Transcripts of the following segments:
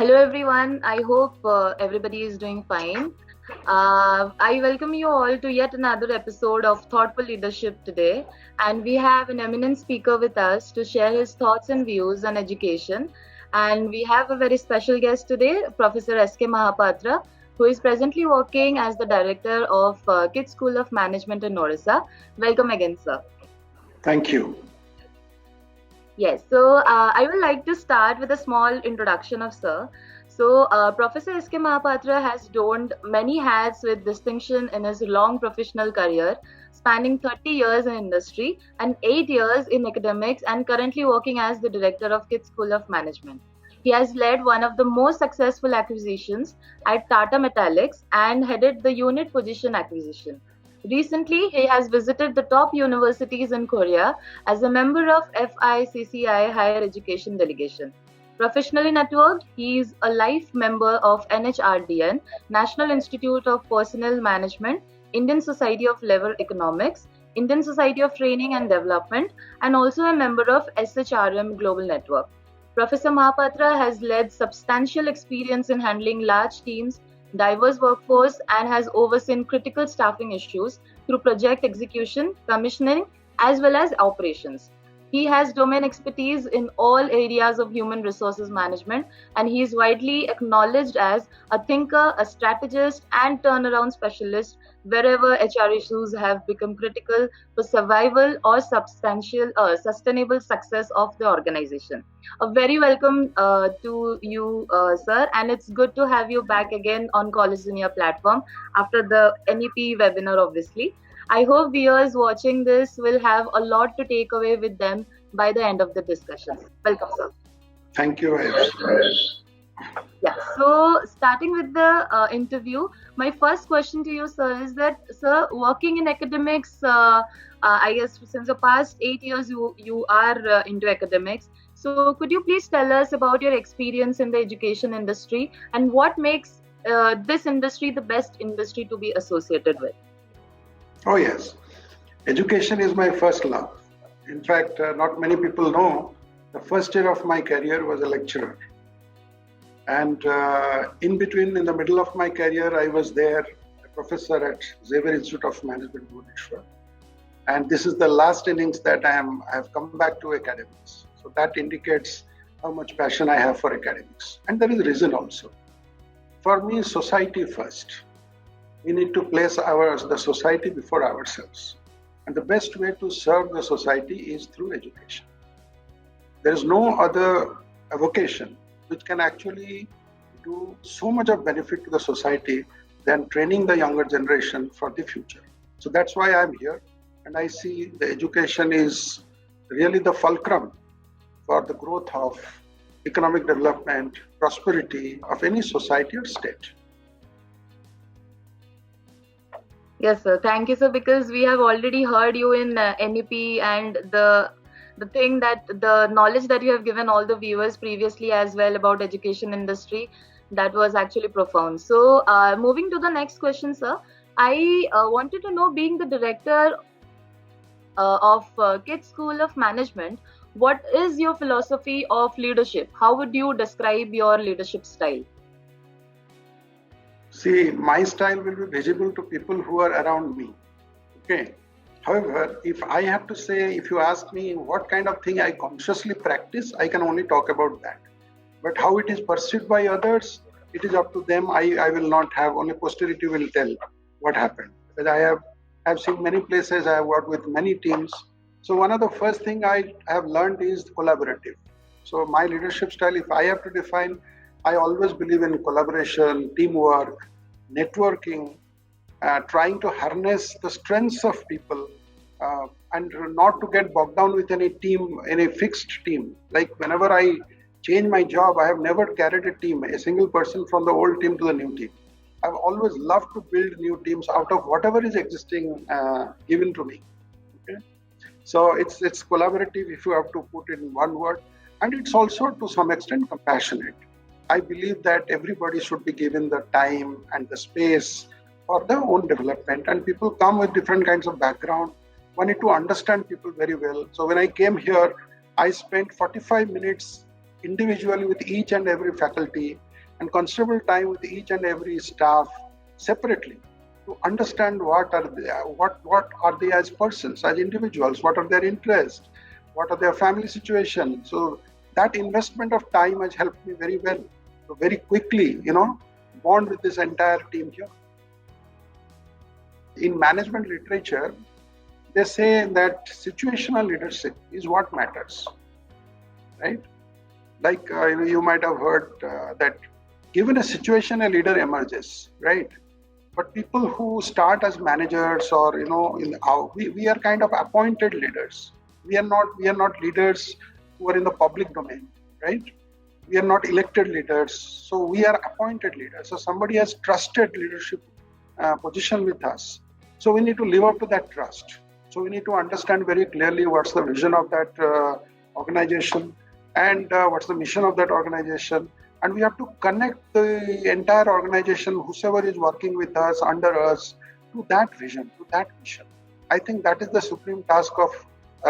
Hello everyone, I hope everybody is doing fine. I welcome you all to yet another episode of Thoughtful Leadership today. And we have an eminent speaker with us to share his thoughts and views on education. And we have a very special guest today, Professor K Mahapatra, who is presently working as the director of KIIT School of Management in Orissa. Welcome again, sir. Thank you. Yes, so I would like to start with a small introduction of Sir. So, Professor S.K. Mahapatra has donned many hats with distinction in his long professional career, spanning 30 years in industry and 8 years in academics, and currently working as the director of KIIT School of Management. He has led one of the most successful acquisitions at Tata Metallics and headed the unit position acquisition. Recently, he has visited the top universities in Korea as a member of FICCI Higher Education Delegation. Professionally networked, he is a life member of NHRDN, National Institute of Personnel Management, Indian Society of Labor Economics, Indian Society of Training and Development, and also a member of SHRM Global Network. Professor Mahapatra has led substantial experience in handling large teams, diverse workforce, and has overseen critical staffing issues through project execution, commissioning, as well as operations. He has domain expertise in all areas of human resources management, and he is widely acknowledged as a thinker, a strategist, and turnaround specialist wherever HR issues have become critical for survival or sustainable success of the organization. A very welcome to you, sir, and it's good to have you back again on Collegedunia platform after the NEP webinar, obviously. I hope viewers watching this will have a lot to take away with them by the end of the discussion. Welcome, sir. Thank you. Yeah, so starting with the interview, my first question to you, sir, is that, sir, working in academics, I guess since the past 8 years, you are into academics. So could you please tell us about your experience in the education industry and what makes this industry the best industry to be associated with? Oh, yes. Education is my first love. In fact, not many people know the first year of my career was a lecturer. And in the middle of my career, I was there, a professor at Xavier Institute of Management, Bhubaneswar. And this is the last innings that I have come back to academics. So that indicates how much passion I have for academics. And there is a reason also. For me, society first. We need to place the society before ourselves. And the best way to serve the society is through education. There is no other vocation which can actually do so much of benefit to the society than training the younger generation for the future. So that's why I'm here. And I see the education is really the fulcrum for the growth of economic development, prosperity of any society or state. Yes, sir. Thank you, sir, because we have already heard you in NEP and the thing that the knowledge that you have given all the viewers previously as well about education industry, that was actually profound. So moving to the next question, sir, I wanted to know, being the director of KIIT School of Management, what is your philosophy of leadership? How would you describe your leadership style? See, my style will be visible to people who are around me. Okay. However, if I have to say, if you ask me what kind of thing I consciously practice, I can only talk about that. But how it is perceived by others, it is up to them. I will not have, only posterity will tell what happened. Because I have seen many places, I have worked with many teams. So one of the first thing I have learned is collaborative. So my leadership style, if I have to define, I always believe in collaboration, teamwork, networking, trying to harness the strengths of people and not to get bogged down with any fixed team. Like whenever I change my job, I have never carried a team, a single person from the old team to the new team. I've always loved to build new teams out of whatever is existing given to me. Okay? So it's collaborative, if you have to put it in one word, and it's also to some extent compassionate. I believe that everybody should be given the time and the space for their own development, and people come with different kinds of background. One need to understand people very well. So when I came here, I spent 45 minutes individually with each and every faculty, and considerable time with each and every staff separately to understand what are they as persons, as individuals, what are their interests, what are their family situation. So that investment of time has helped me very well to very quickly, bond with this entire team here. In management literature, they say that situational leadership is what matters, right? Like you might have heard that given a situation, a leader emerges, right? But people who start as managers, or we are kind of appointed leaders. We are not leaders who are in the public domain, right? We are not elected leaders, so we are appointed leaders. So somebody has trusted leadership position with us. So we need to live up to that trust. So we need to understand very clearly what's the vision of that organization, and what's the mission of that organization. And we have to connect the entire organization, whoever is working with us, under us, to that vision, to that mission. I think that is the supreme task of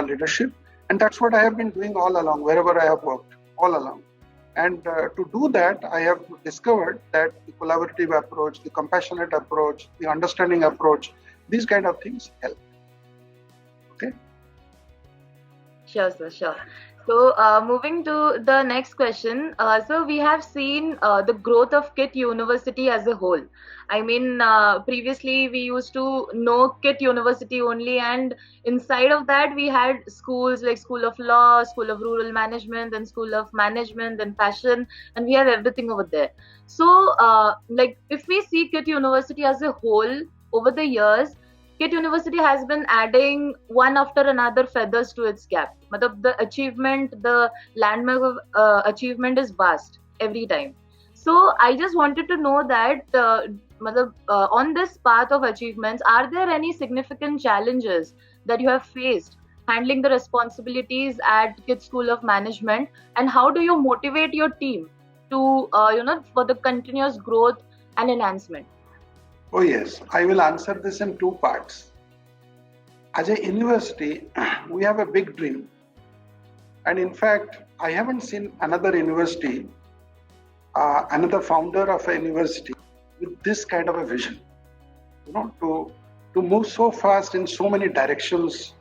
leadership. And that's what I have been doing all along, wherever I have worked, all along. And to do that, I have discovered that the collaborative approach, the compassionate approach, the understanding approach, these kind of things help. Okay? Sure, sir, sure. So, moving to the next question. So, we have seen the growth of KIIT University as a whole. I mean, previously we used to know KIIT University only, and inside of that we had schools like School of Law, School of Rural Management, and School of Management and Fashion, and we have everything over there. So, like if we see KIIT University as a whole over the years, KIIT University has been adding one after another feathers to its cap. The achievement, the landmark of achievement is vast every time. So I just wanted to know that on this path of achievements, are there any significant challenges that you have faced handling the responsibilities at KIIT School of Management, and how do you motivate your team to for the continuous growth and enhancement? Oh yes, I will answer this in two parts. As a university, we have a big dream. And in fact, I haven't seen another university, another founder of a university with this kind of a vision. To move so fast in so many directions.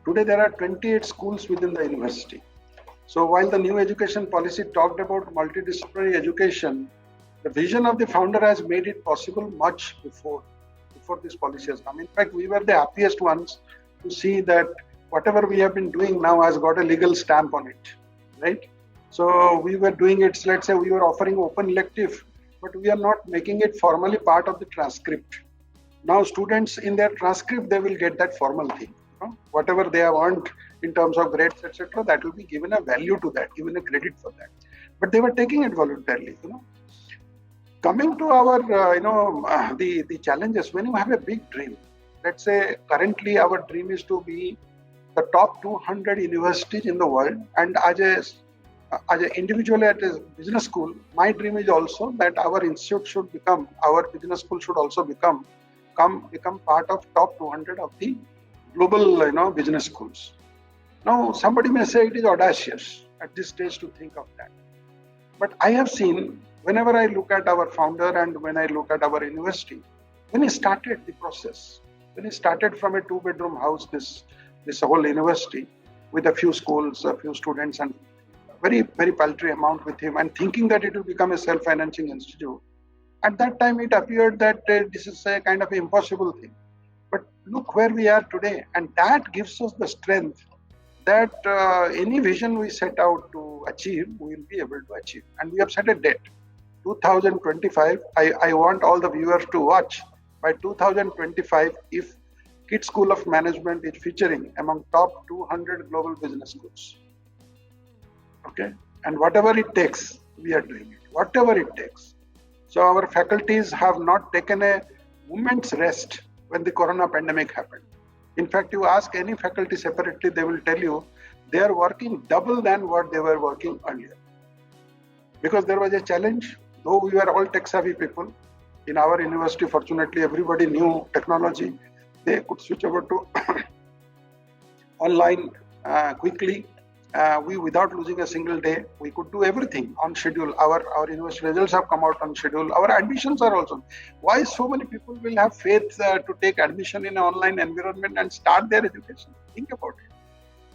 Today there are 28 schools within the university. So while the new education policy talked about multidisciplinary education, the vision of the founder has made it possible much before this policy has come. In fact, we were the happiest ones to see that whatever we have been doing now has got a legal stamp on it, right? So we were doing it, let's say we were offering open elective, but we are not making it formally part of the transcript. Now students in their transcript, they will get that formal thing. Whatever they have earned in terms of grades, etc., that will be given a value to that, given a credit for that. But they were taking it voluntarily, Coming to our, the challenges, when you have a big dream, let's say currently our dream is to be the top 200 universities in the world, and as an individual at a business school, my dream is also that our institute should become, our business school should also become part of top 200 of the global, business schools. Now, somebody may say it is audacious at this stage to think of that. But I have seen, whenever I look at our founder and when I look at our university, when he started the process, when he started from a 2-bedroom house, this whole university with a few schools, a few students, and very, very paltry amount with him, and thinking that it will become a self-financing institute. At that time, it appeared that this is a kind of impossible thing. But look where we are today, and that gives us the strength that any vision we set out to achieve, we will be able to achieve. And we have set a date. 2025, I want all the viewers to watch. By 2025, if KIIT School of Management is featuring among top 200 global business schools. Okay? And whatever it takes, we are doing it. Whatever it takes. So our faculties have not taken a moment's rest when the corona pandemic happened. In fact, you ask any faculty separately, they will tell you they are working double than what they were working earlier. Because there was a challenge. Though we were all tech-savvy people, in our university, fortunately, everybody knew technology. They could switch over to online quickly. We, without losing a single day, we could do everything on schedule. Our university results have come out on schedule. Our admissions are also. Why so many people will have faith to take admission in an online environment and start their education? Think about it.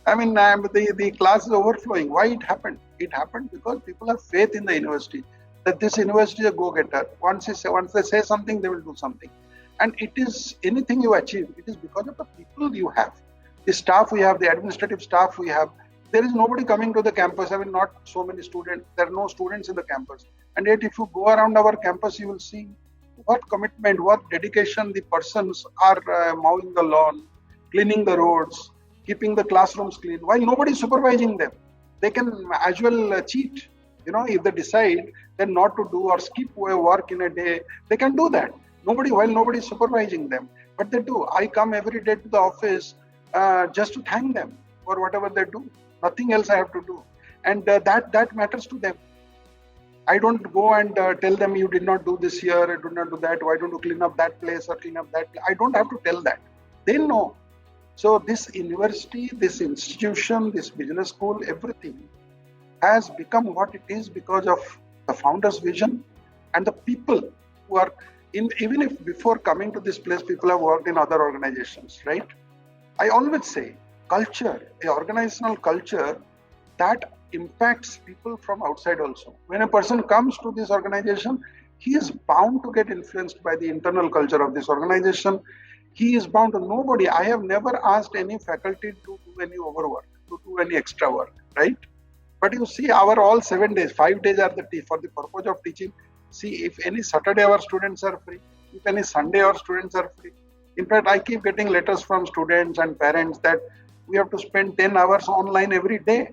I mean, the class is overflowing. Why it happened? It happened because people have faith in the university, that this university is a go-getter. Once they say something, they will do something. And it is anything you achieve, it is because of the people you have, the staff we have, the administrative staff we have. There is nobody coming to the campus. I mean, not so many students. There are no students in the campus. And yet, if you go around our campus, you will see what commitment, what dedication the persons are mowing the lawn, cleaning the roads, keeping the classrooms clean, while nobody is supervising them. They can as well cheat. If they decide then not to do or skip work in a day, they can do that. While nobody is supervising them, but they do. I come every day to the office just to thank them for whatever they do. Nothing else I have to do, and that matters to them. I don't go and tell them you did not do this here, I did not do that. Why don't you clean up that place or clean up that place? I don't have to tell that. They know. So this university, this institution, this business school, everything has become what it is because of the founder's vision and the people who are in. Even if before coming to this place, people have worked in other organizations, right? I always say culture, a organizational culture that impacts people from outside also. When a person comes to this organization, he is bound to get influenced by the internal culture of this organization. He is bound to nobody. I have never asked any faculty to do any overwork, to do any extra work, right? But you see, our all 7 days, 5 days are for the purpose of teaching. See, if any Saturday our students are free, if any Sunday our students are free. In fact, I keep getting letters from students and parents that we have to spend 10 hours online every day.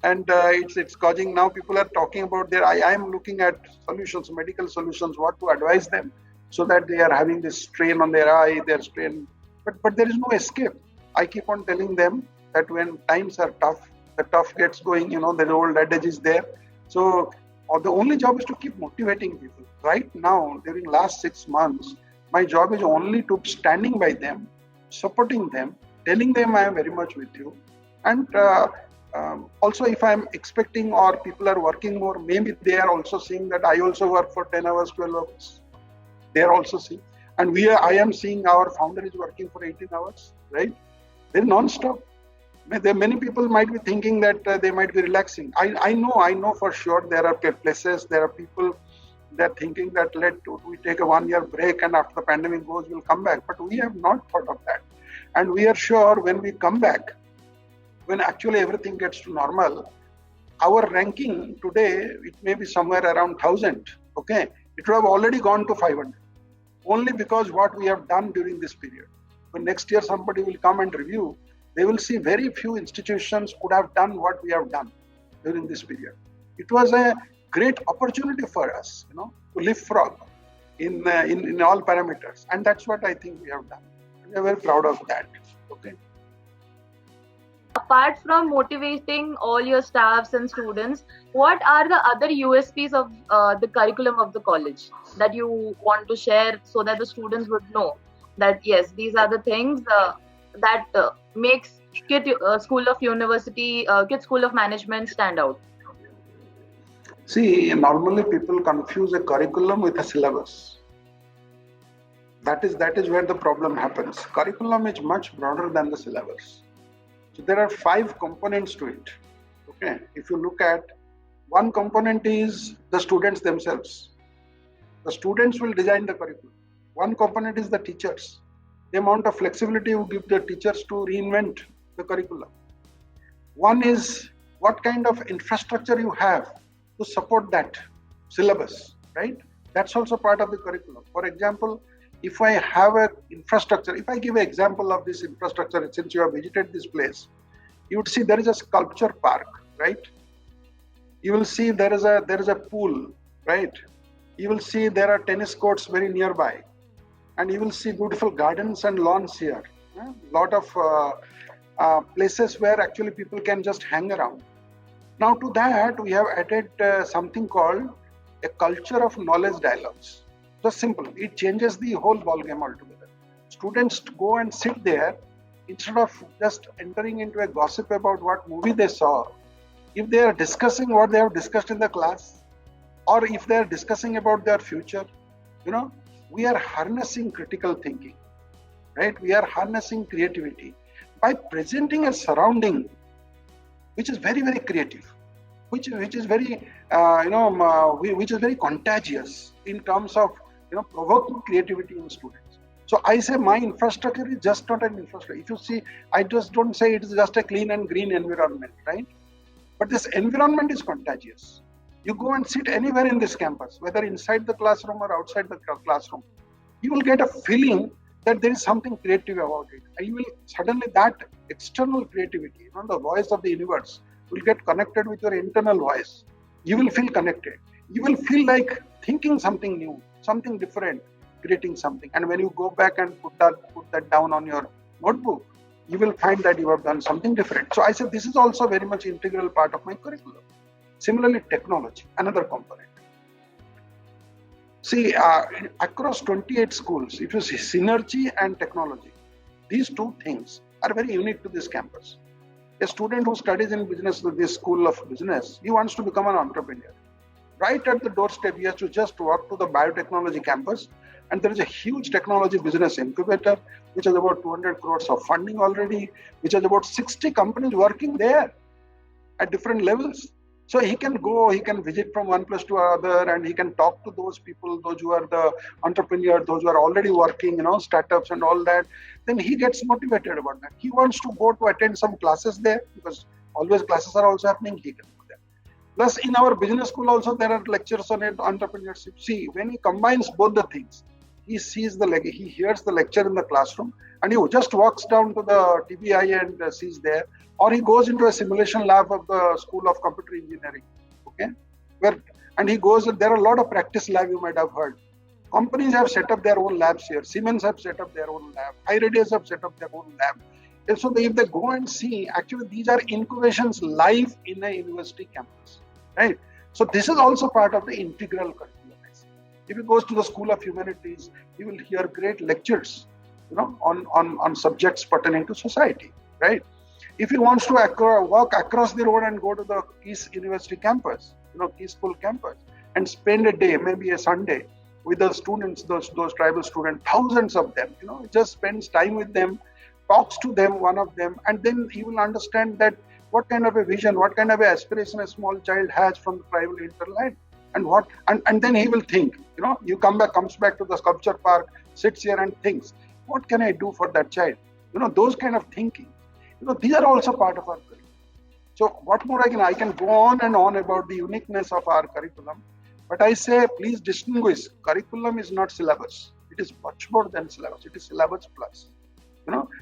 And it's causing, now people are talking about I am looking at solutions, medical solutions, what to advise them, so that they are having this strain on their eye, their strain. But there is no escape. I keep on telling them that when times are tough, the tough gets going, the old adage is there. So the only job is to keep motivating people. Right now, during last 6 months, my job is only to standing by them, supporting them, telling them I am very much with you. And also, if I am expecting or people are working more, maybe they are also seeing that I also work for 10 hours, 12 hours. They are also seeing. And I am seeing our founder is working for 18 hours, right? They're non-stop. Many people might be thinking that they might be relaxing. I know for sure there are places, there are people that are thinking that we take a 1 year break and after the pandemic goes, we'll come back. But we have not thought of that. And we are sure when we come back, when actually everything gets to normal, our ranking today, it may be somewhere around 1,000, okay? It would have already gone to 500, only because what we have done during this period. When next year somebody will come and review, they will see very few institutions could have done what we have done during this period. It was a great opportunity for us, to leapfrog in all parameters. And that's what I think we have done. We are very proud of that, okay? Apart from motivating all your staffs and students, what are the other USPs of the curriculum of the college that you want to share so that the students would know that yes, these are the things that makes KIIT School of University, KIIT School of Management stand out? See, normally people confuse a curriculum with a syllabus. That is where the problem happens. Curriculum is much broader than the syllabus. So there are 5 components to it. Okay, if you look at, one component is the students themselves. The students will design the curriculum. One component is the teachers. The amount of flexibility you give the teachers to reinvent the curriculum. One is what kind of infrastructure you have to support that syllabus, right? That's also part of the curriculum. For example, if I have an infrastructure, if I give an example of this infrastructure, since you have visited this place, you would see there is a sculpture park, right? You will see there is a pool, right? You will see there are tennis courts very nearby, and you will see beautiful gardens and lawns here. A lot of places where actually people can just hang around. Now to that, we have added something called a culture of knowledge dialogues. Just simple. It changes the whole ball game altogether. Students go and sit there instead of just entering into a gossip about what movie they saw, if they are discussing what they have discussed in the class, or if they are discussing about their future, we are harnessing critical thinking, right? We are harnessing creativity by presenting a surrounding which is very, very creative, which is very, which is very contagious in terms of, provoking creativity in students. So I say my infrastructure is just not an infrastructure. If you see, I just don't say it is just a clean and green environment, right? But this environment is contagious. You go and sit anywhere in this campus, whether inside the classroom or outside the classroom, you will get a feeling that there is something creative about it. And you will suddenly, that external creativity, the voice of the universe, will get connected with your internal voice. You will feel connected. You will feel like thinking something new, something different, creating something. And when you go back and put that down on your notebook, you will find that you have done something different. So I said this is also very much integral part of my curriculum. Similarly, technology, another component. See, across 28 schools, if you see synergy and technology, these two things are very unique to this campus. A student who studies in business with this school of business, he wants to become an entrepreneur. Right at the doorstep, he has to just walk to the biotechnology campus, and there is a huge technology business incubator, which has about 200 crores of funding already, which has about 60 companies working there at different levels. So he can go, he can visit from one place to another, and he can talk to those people, those who are the entrepreneurs, those who are already working, startups and all that. Then he gets motivated about that. He wants to go to attend some classes there, because always classes are also happening. He can go there. Plus, in our business school also, there are lectures on entrepreneurship. See, when he combines both the things, he hears the lecture in the classroom, and he just walks down to the TBI and sees there, or he goes into a simulation lab of the School of Computer Engineering, okay? And he goes, there are a lot of practice labs you might have heard. Companies have set up their own labs here. Siemens have set up their own lab. iRadius have set up their own lab. And so if they go and see, actually these are incubations live in a university campus, right? So this is also part of the integral curriculum. If he goes to the School of Humanities, he will hear great lectures, on subjects pertaining to society, right? If he wants to walk across the road and go to the KIIT University campus, KIIT School campus, and spend a day, maybe a Sunday, with the students, those tribal students, thousands of them, just spends time with them, talks to them, one of them, and then he will understand that what kind of a vision, what kind of a aspiration a small child has from the tribal hinterland, and then he will think, comes back to the sculpture park, sits here and thinks, what can I do for that child? Those kind of thinking. These are also part of our curriculum. So what more I can go on and on about the uniqueness of our curriculum, but I say, please distinguish, curriculum is not syllabus. It is much more than syllabus. It is syllabus plus,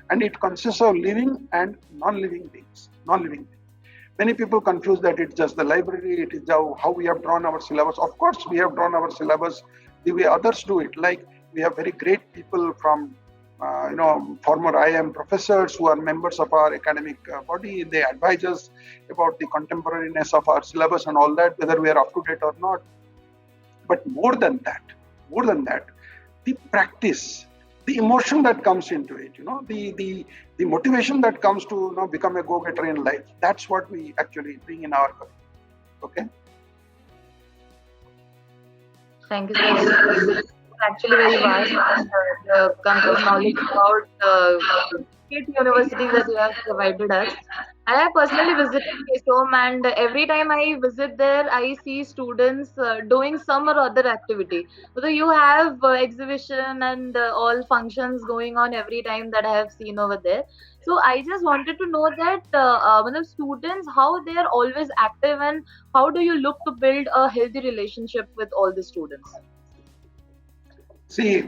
and it consists of living and non-living things. Many people confuse that it's just the library, it is how we have drawn our syllabus. Of course, we have drawn our syllabus the way others do it. Like, we have very great people from, former IIM professors who are members of our academic body. They advise us about the contemporaneous of our syllabus and all that, whether we are up to date or not. But more than that, the practice, the emotion that comes into it, the motivation that comes to become a go-getter in life, that's what we actually bring in our curriculum. Okay? Thank you so much. Actually very vast, the complete knowledge about the KIIT university that you have provided us. I have personally visited KSOM, and every time I visit there, I see students doing some or other activity. So you have exhibition and all functions going on every time that I have seen over there. So I just wanted to know that the students, how they are always active, and how do you look to build a healthy relationship with all the students? See,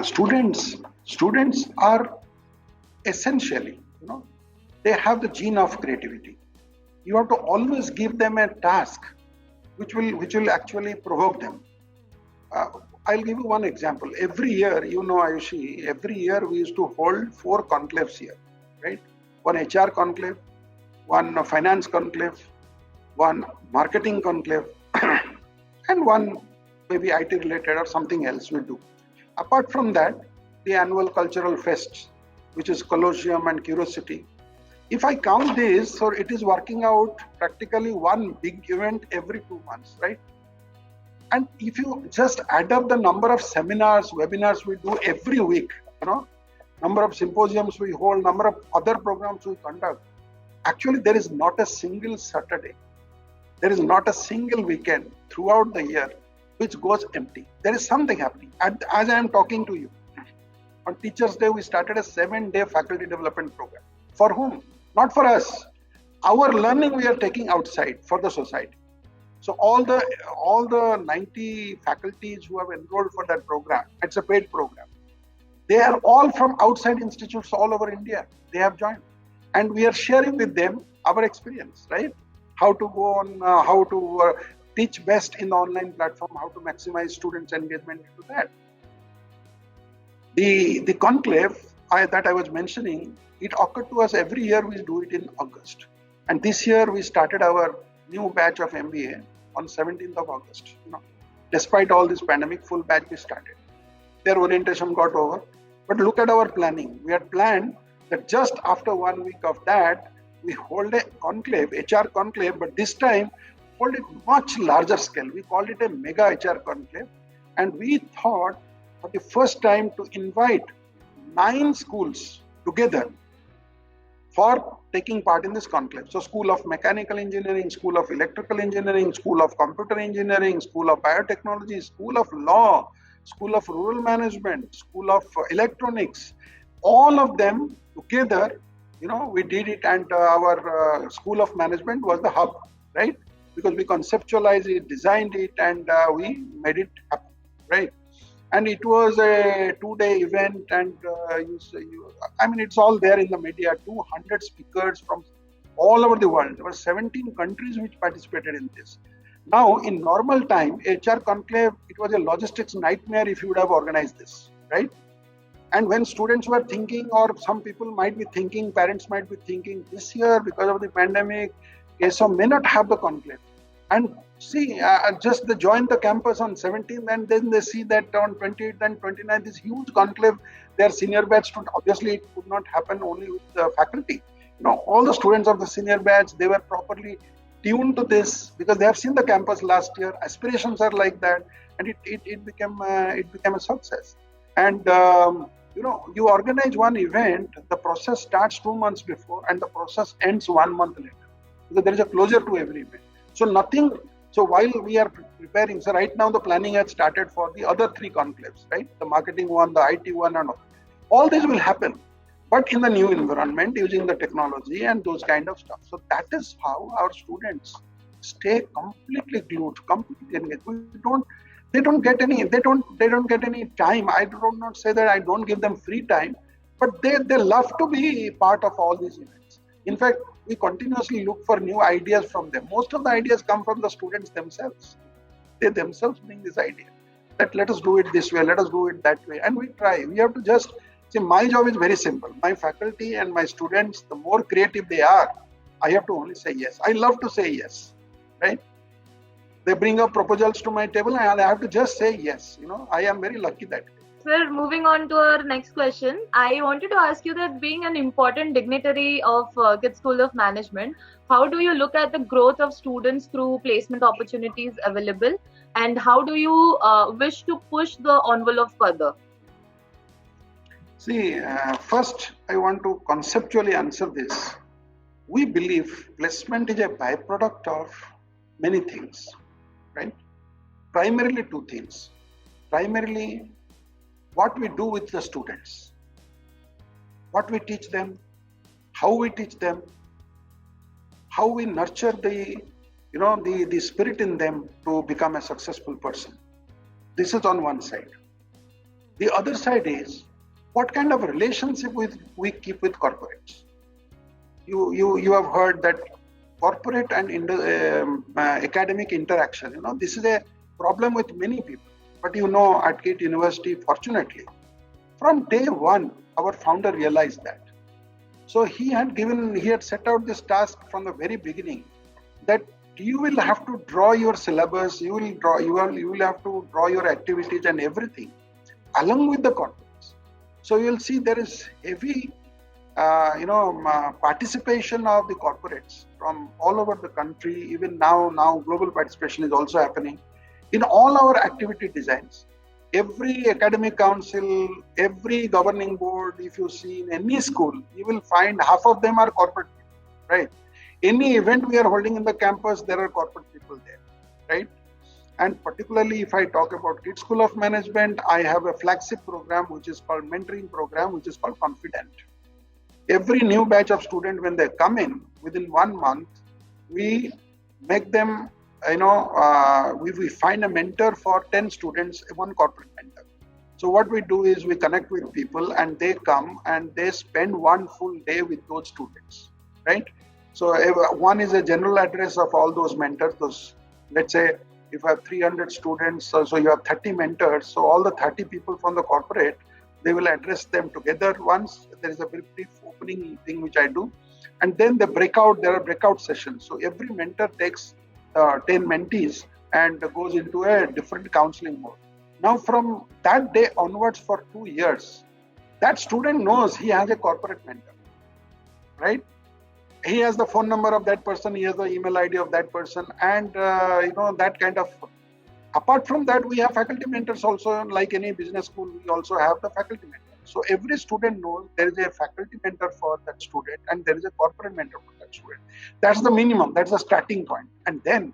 students are essentially, they have the gene of creativity. You have to always give them a task which will actually provoke them. I'll give you one example. Every year, Ayushi, every year we used to hold 4 conclaves here, right? One HR conclave, one finance conclave, one marketing conclave, and one maybe IT related or something else we do. Apart from that, the annual cultural fests, which is Colosseum and Curiosity. If I count this, so it is working out practically one big event every 2 months, right? And if you just add up the number of seminars, webinars we do every week, number of symposiums we hold, number of other programs we conduct, actually there is not a single Saturday, there is not a single weekend throughout the year which goes empty. There is something happening. As I am talking to you, on Teachers' Day, we started a 7-day faculty development program. For whom? Not for us. Our learning we are taking outside for the society. So all the 90 faculties who have enrolled for that program, it's a paid program. They are all from outside institutes all over India. They have joined. And we are sharing with them our experience, right? How to go on, how to teach best in the online platform, how to maximize students' engagement into that. The conclave that I was mentioning, it occurred to us every year. We do it in August. And this year we started our new batch of MBA on 17th of August. Despite all this pandemic, full batch we started. Their orientation got over. But look at our planning. We had planned that just after 1 week of that, we hold a conclave, HR conclave, but this time hold it much larger scale. We called it a mega HR conclave. And we thought for the first time to invite 9 schools together for taking part in this conclave. So School of Mechanical Engineering, School of Electrical Engineering, School of Computer Engineering, School of Biotechnology, School of Law, School of Rural Management, School of Electronics, all of them together, we did it, and our School of Management was the hub, right? Because we conceptualized it, designed it, and we made it happen, right? And it was a 2-day event, and it's all there in the media. 200 speakers from all over the world. There were 17 countries which participated in this. Now, in normal time, HR conclave, it was a logistics nightmare if you would have organized this, right? And when students were thinking, or some people might be thinking, parents might be thinking, this year, because of the pandemic, KSO may not have the conclave. And see, just they join the campus on 17th, and then they see that on 28th and 29th, this huge conclave, their senior batch students, obviously it could not happen only with the faculty. All the students of the senior batch, they were properly tuned to this because they have seen the campus last year. Aspirations are like that, and it became a success. And you organize one event, the process starts 2 months before, and the process ends 1 month later, because there is a closure to every event. So while we are preparing, so right now the planning has started for the other 3 conclaves, right? The marketing one, the IT one, and all this will happen, but in the new environment, using the technology and those kind of stuff. So that is how our students stay completely glued, completely engaged. They don't get any time. I do not say that I don't give them free time, but they love to be part of all these events. In fact, we continuously look for new ideas from them. Most of the ideas come from the students themselves. They themselves bring this idea that let us do it this way, let us do it that way, and we try. We have to just see, my job is very simple. My faculty and my students, the more creative they are, I have to only say yes. I love to say yes, right? They bring up proposals to my table and I have to just say yes. I am very lucky that way. Sir, moving on to our next question, I wanted to ask you that being an important dignitary of KIIT School of Management, how do you look at the growth of students through placement opportunities available, and how do you wish to push the envelope further? See, first I want to conceptually answer this. We believe placement is a byproduct of many things, right? Primarily 2 things. Primarily, what we do with the students, what we teach them, how we teach them, how we nurture the spirit in them to become a successful person. This is on one side. The other side is what kind of relationship we keep with corporates. You have heard that corporate and academic interaction, this is a problem with many people. But at KIIT University, fortunately, from day one, our founder realized that. So he had set out this task from the very beginning, that you will have to draw your syllabus, you will have to draw your activities and everything along with the corporates. So you will see there is heavy participation of the corporates from all over the country. Even now global participation is also happening in all our activity designs. Every academic council, every governing board, if you see in any school, you will find half of them are corporate people, right? Any event we are holding in the campus, there are corporate people there, right? And particularly if I talk about KIIT School of Management, I have a flagship program which is called mentoring program, which is called Confident. Every new batch of students, when they come in, within 1 month, we make them, we find a mentor for 10 students, one corporate mentor. So what we do is we connect with people and they come and they spend one full day with those students, right? So one is a general address of all those mentors. Those, let's say, if you have 300 students, so you have 30 mentors. So all the 30 people from the corporate, they will address them together once. There is a very brief opening thing which I do. And then there are breakout sessions. So every mentor takes 10 mentees and goes into a different counseling mode. Now from that day onwards for 2 years, that student knows he has a corporate mentor, right? He has the phone number of that person, he has the email ID of that person, and that kind of. Apart from that, we have faculty mentors also. Like any business school, we also have the faculty mentor. So every student knows there is a faculty mentor for that student and there is a corporate mentor for that student. That's the minimum, that's the starting point. And then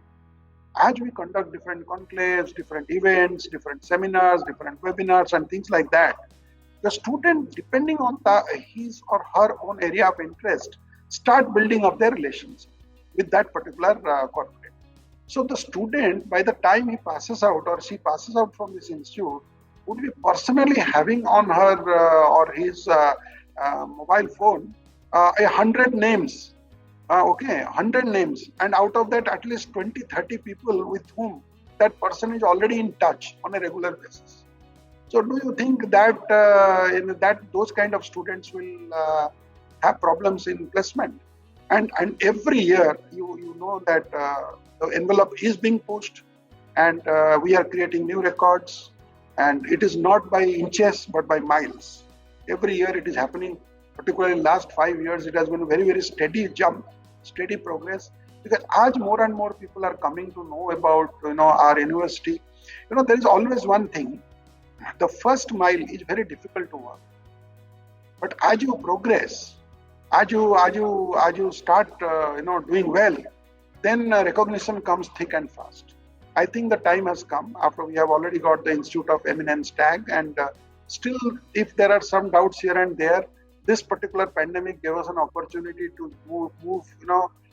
as we conduct different conclaves, different events, different seminars, different webinars and things like that, the student, depending on his or her own area of interest, start building up their relations with that particular corporate. So the student, by the time he passes out or she passes out from this institute, would be personally having on her or his mobile phone 100 names. 100 names. And out of that, at least 20, 30 people with whom that person is already in touch on a regular basis. So do you think that that those kind of students will have problems in placement? And every year, you know that the envelope is being pushed, and we are creating new records, and it is not by inches but by miles. Every year it is happening. Particularly last 5 years, it has been a very, very steady jump, steady progress. Because as more and more people are coming to know about our university, there is always one thing. The first mile is very difficult to walk, but as you progress, as you start doing well, then recognition comes thick and fast. I think the time has come after we have already got the Institute of Eminence tag, and still if there are some doubts here and there, this particular pandemic gave us an opportunity to move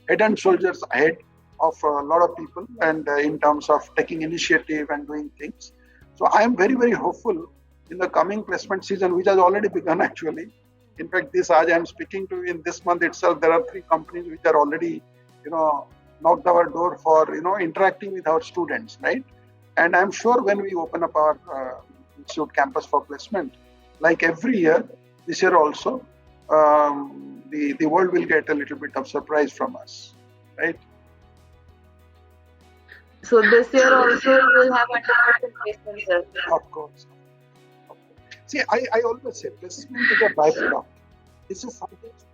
head and shoulders ahead of a lot of people, and in terms of taking initiative and doing things. So I am very, very hopeful in the coming placement season, which has already begun actually. In fact, as I am speaking to you, in this month itself, there are 3 companies which are already, knocked our door for, interacting with our students, right? And I'm sure when we open up our institute campus for placement, like every year, this year also, the world will get a little bit of surprise from us, right? So this year also you will have undergraduate placements as well. Of course. See, I always say placement is a byproduct. This is something students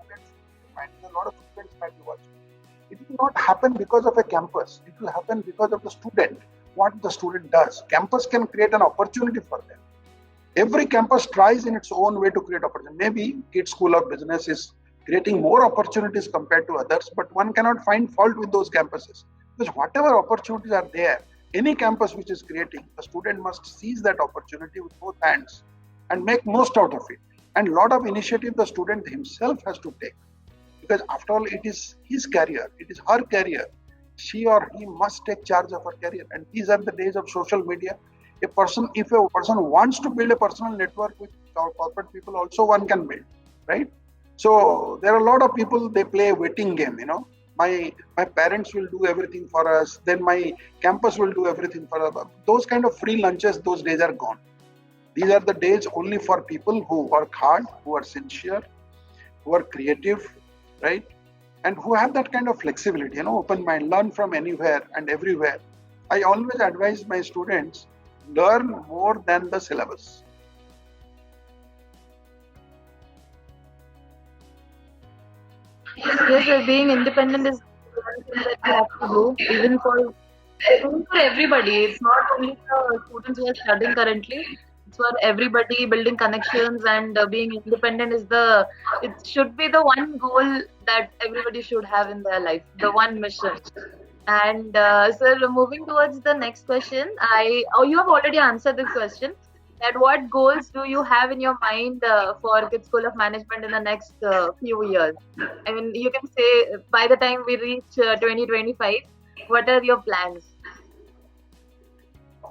find. A lot of students might be watching. It will not happen because of a campus. It will happen because of the student, what the student does. Campus can create an opportunity for them. Every campus tries in its own way to create opportunity. Maybe KIIT School of Business is creating more opportunities compared to others, but one cannot find fault with those campuses. Because whatever opportunities are there, any campus which is creating, the student must seize that opportunity with both hands and make most out of it. And a lot of initiative the student himself has to take. Because after all, it is his career, it is her career. She or he must take charge of her career. And these are the days of social media. If a person wants to build a personal network with our corporate people, also one can build, right? So there are a lot of people, they play a waiting game, My parents will do everything for us, then my campus will do everything for us. Those kind of free lunches, those days are gone. These are the days only for people who work hard, who are sincere, who are creative, right? And who have that kind of flexibility, open mind, learn from anywhere and everywhere. I always advise my students, learn more than the syllabus. Yes, being independent is one thing that you have to do, even for everybody. It's not only the students who are studying currently. It's for everybody. Building connections and being independent is it should be the one goal that everybody should have in their life, the one mission. And sir, moving towards the next question, you have already answered this question. That what goals do you have in your mind for KIIT School of Management in the next few years? I mean, you can say by the time we reach 2025, what are your plans?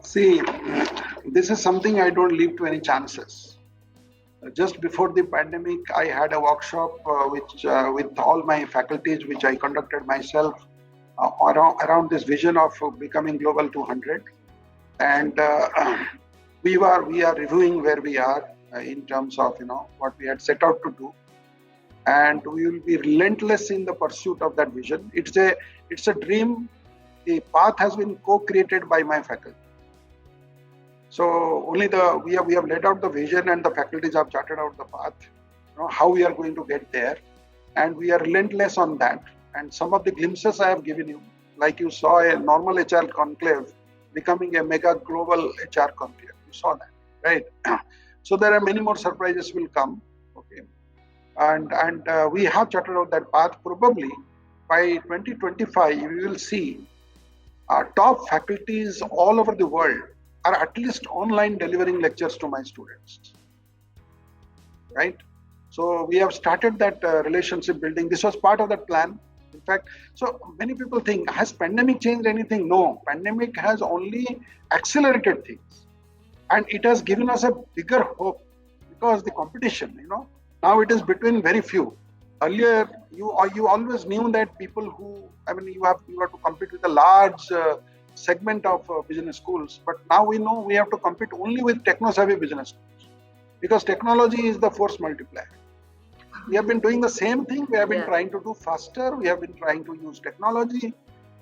See, this is something I don't leave to any chances. Just before the pandemic, I had a workshop which with all my faculties, which I conducted myself around this vision of becoming global 200, and we are reviewing where we are in terms of what we had set out to do, and we will be relentless in the pursuit of that vision. It's a dream. The path has been co-created by my faculty. So only we have laid out the vision, and the faculties have charted out the path, how we are going to get there, and we are relentless on that. And some of the glimpses I have given you, like you saw a normal HR conclave becoming a mega global HR conclave. You saw that, right? So there are many more surprises will come. Okay, and we have charted out that path. Probably by 2025, we will see our top faculties all over the world are at least online delivering lectures to my students, right? So we have started that relationship building. This was part of that plan. In fact, so many people think, has pandemic changed anything? No, pandemic has only accelerated things, and it has given us a bigger hope because the competition, now it is between very few. Earlier, you always knew that people you have to compete with a large segment of business schools, but now we know we have to compete only with techno-savvy business schools because technology is the force multiplier. We have been doing the same thing. We have been trying to do faster. We have been trying to use technology,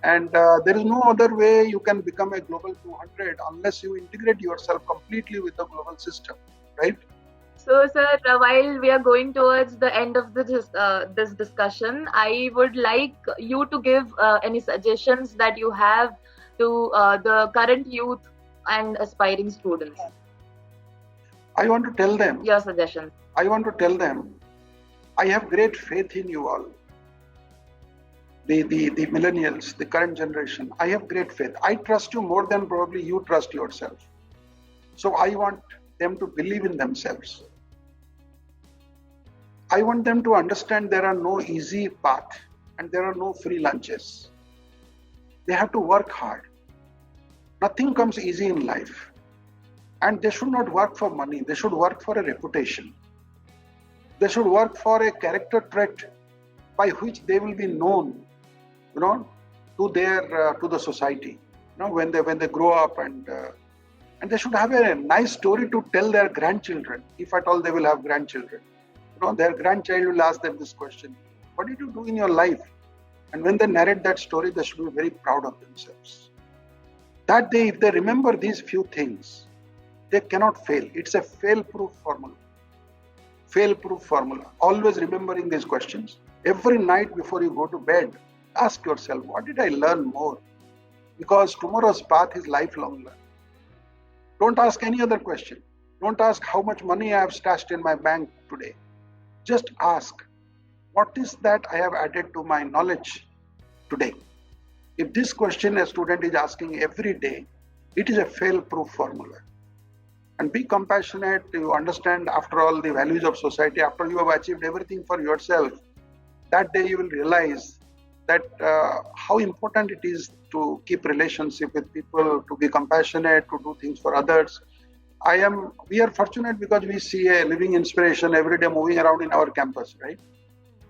and there is no other way you can become a global 200 unless you integrate yourself completely with the global system, right? So, sir, while we are going towards the end of this discussion, I would like you to give any suggestions that you have to the current youth and aspiring students. I want to tell them your suggestions. I want to tell them I have great faith in you all. The millennials, the current generation, I have great faith. I trust you more than probably you trust yourself. So I want them to believe in themselves. I want them to understand there are no easy path and there are no free lunches. They have to work hard. Nothing comes easy in life. And they should not work for money. They should work for a reputation. They should work for a character trait by which they will be known, to the society. When they grow up, and they should have a nice story to tell their grandchildren, if at all they will have grandchildren. Their grandchild will ask them this question: what did you do in your life? And when they narrate that story, they should be very proud of themselves. That day, if they remember these few things, they cannot fail. It's a fail-proof formula. Fail-proof formula. Always remembering these questions. Every night before you go to bed, ask yourself, what did I learn more? Because tomorrow's path is lifelong learning. Don't ask any other question. Don't ask how much money I have stashed in my bank today. Just ask, what is that I have added to my knowledge today? If this question a student is asking every day, it is a fail-proof formula. And be compassionate. You understand, after all, the values of society. After you have achieved everything for yourself, that day you will realize that how important it is to keep relationship with people, to be compassionate, to do things for others. We are fortunate because we see a living inspiration every day moving around in our campus, right?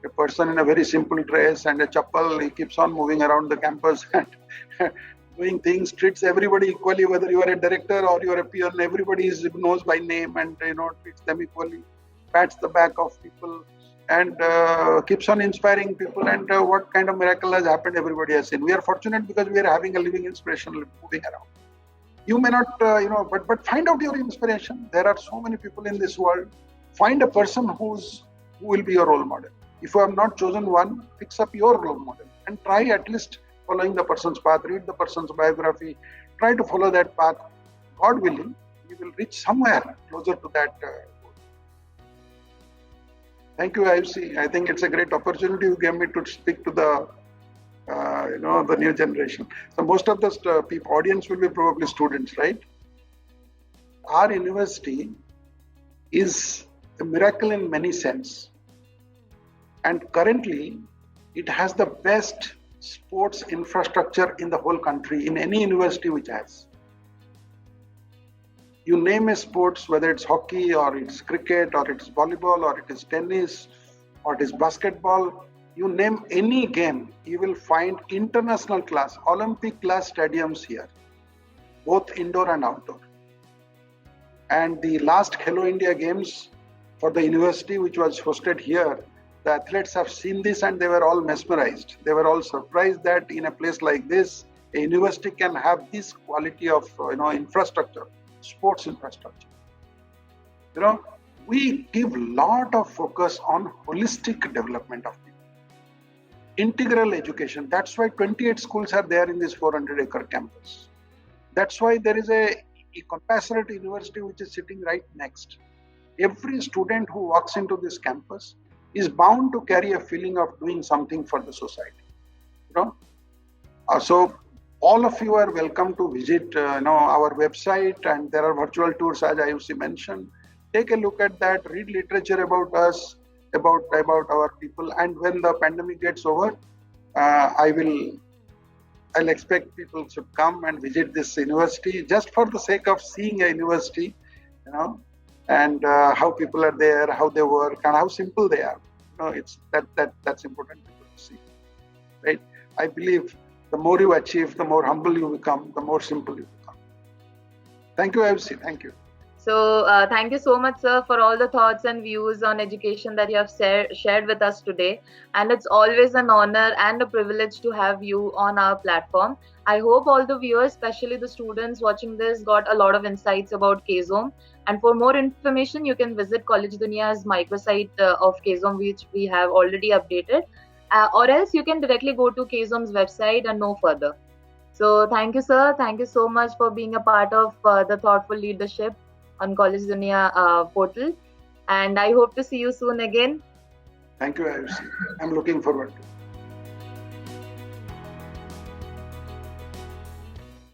A person in a very simple dress and a chappal, he keeps on moving around the campus and doing things, treats everybody equally, whether you are a director or you are a peon, everybody knows by name and treats them equally, pats the back of people and keeps on inspiring people. And what kind of miracle has happened, everybody has seen. We are fortunate because we are having a living inspiration moving around. You may not, but find out your inspiration. There are so many people in this world. Find a person who will be your role model. If you have not chosen one, fix up your role model and try at least following the person's path, read the person's biography, try to follow that path. God willing, you will reach somewhere closer to that goal. Thank you, IFC. I think it's a great opportunity you gave me to speak to the the new generation. So most of the audience will be probably students, right? Our university is a miracle in many sense. And currently, it has the best sports infrastructure in the whole country, in any university which has. You name a sports, whether it's hockey or it's cricket or it's volleyball or it is tennis or it is basketball, you name any game, you will find international class, Olympic class stadiums here, both indoor and outdoor. And the last Hello India Games for the university, which was hosted here, the athletes have seen this and they were all mesmerized. They were all surprised that in a place like this, a university can have this quality of infrastructure, sports infrastructure. We give lot of focus on holistic development of people. Integral education. That's why 28 schools are there in this 400-acre campus. That's why there is a compassionate university which is sitting right next. Every student who walks into this campus is bound to carry a feeling of doing something for the society. So all of you are welcome to visit our website, and there are virtual tours as IUC mentioned. Take a look at that, read literature about us, about our people, and when the pandemic gets over, I'll expect people should come and visit this university just for the sake of seeing a university, and how people are there, how they work, and how simple they are. That's important to see, right? I believe the more you achieve, the more humble you become, the more simple you become. Thank you, IFC. Thank you. So thank you so much, sir, for all the thoughts and views on education that you have shared with us today. And it's always an honor and a privilege to have you on our platform. I hope all the viewers, especially the students watching this, got a lot of insights about KZOM. And for more information, you can visit Collegedunia's microsite of KZOM, which we have already updated. Or else you can directly go to KZOM's website and know further. So thank you, sir. Thank you so much for being a part of the thoughtful leadership on Collegedunia portal, and I hope to see you soon again. Thank you, IFC. I'm looking forward to it.